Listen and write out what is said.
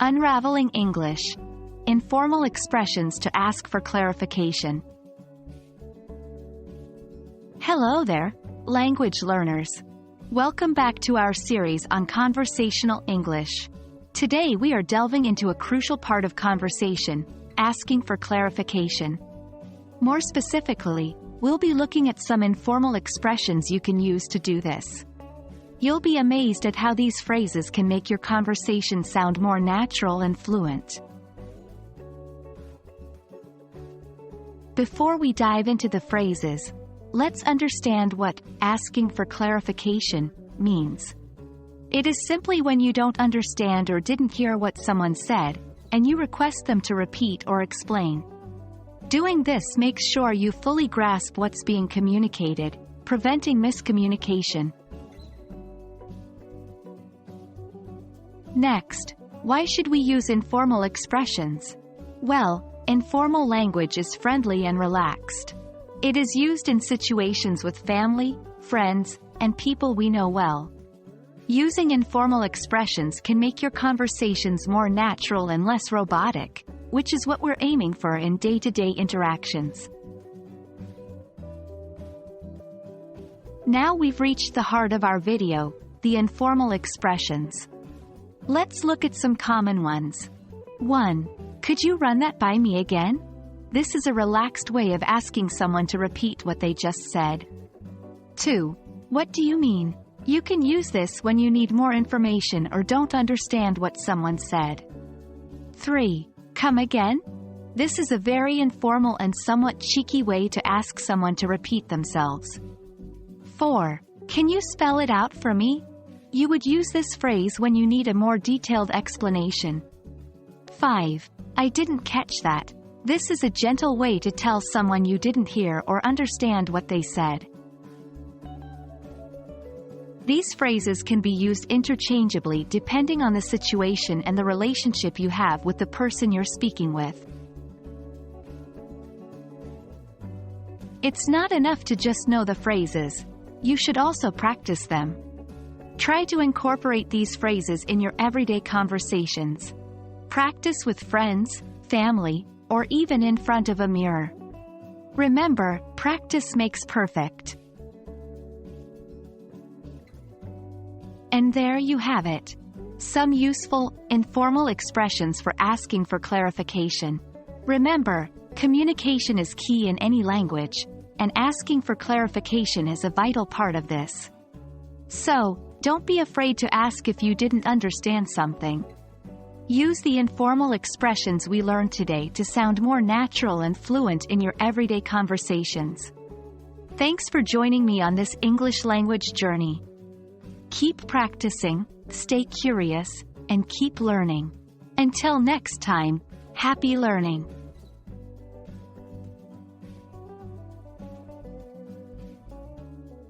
Unraveling English. Informal expressions to ask for clarification. Hello there, language learners. Welcome back to our series on conversational English. Today we are delving into a crucial part of conversation, asking for clarification. More specifically, we'll be looking at some informal expressions you can use to do this. You'll be amazed at how these phrases can make your conversation sound more natural and fluent. Before we dive into the phrases, let's understand what asking for clarification means. It is simply when you don't understand or didn't hear what someone said, and you request them to repeat or explain. Doing this makes sure you fully grasp what's being communicated, preventing miscommunication. Next, why should we use informal expressions? Well, informal language is friendly and relaxed. It is used in situations with family, friends, and people we know well. Using informal expressions can make your conversations more natural and less robotic, which is what we're aiming for in day-to-day interactions. Now we've reached the heart of our video, the informal expressions. Let's look at some common ones. 1. Could you run that by me again? This is a relaxed way of asking someone to repeat what they just said. 2. What do you mean? You can use this when you need more information or don't understand what someone said. 3. Come again? This is a very informal and somewhat cheeky way to ask someone to repeat themselves. 4. Can you spell it out for me? You would use this phrase when you need a more detailed explanation. 5. I didn't catch that. This is a gentle way to tell someone you didn't hear or understand what they said. These phrases can be used interchangeably depending on the situation and the relationship you have with the person you're speaking with. It's not enough to just know the phrases. You should also practice them. Try to incorporate these phrases in your everyday conversations. Practice with friends, family, or even in front of a mirror. Remember, practice makes perfect. And there you have it. Some useful, informal expressions for asking for clarification. Remember, communication is key in any language, and asking for clarification is a vital part of this. So, don't be afraid to ask if you didn't understand something. Use the informal expressions we learned today to sound more natural and fluent in your everyday conversations. Thanks for joining me on this English language journey. Keep practicing, stay curious, and keep learning. Until next time, happy learning!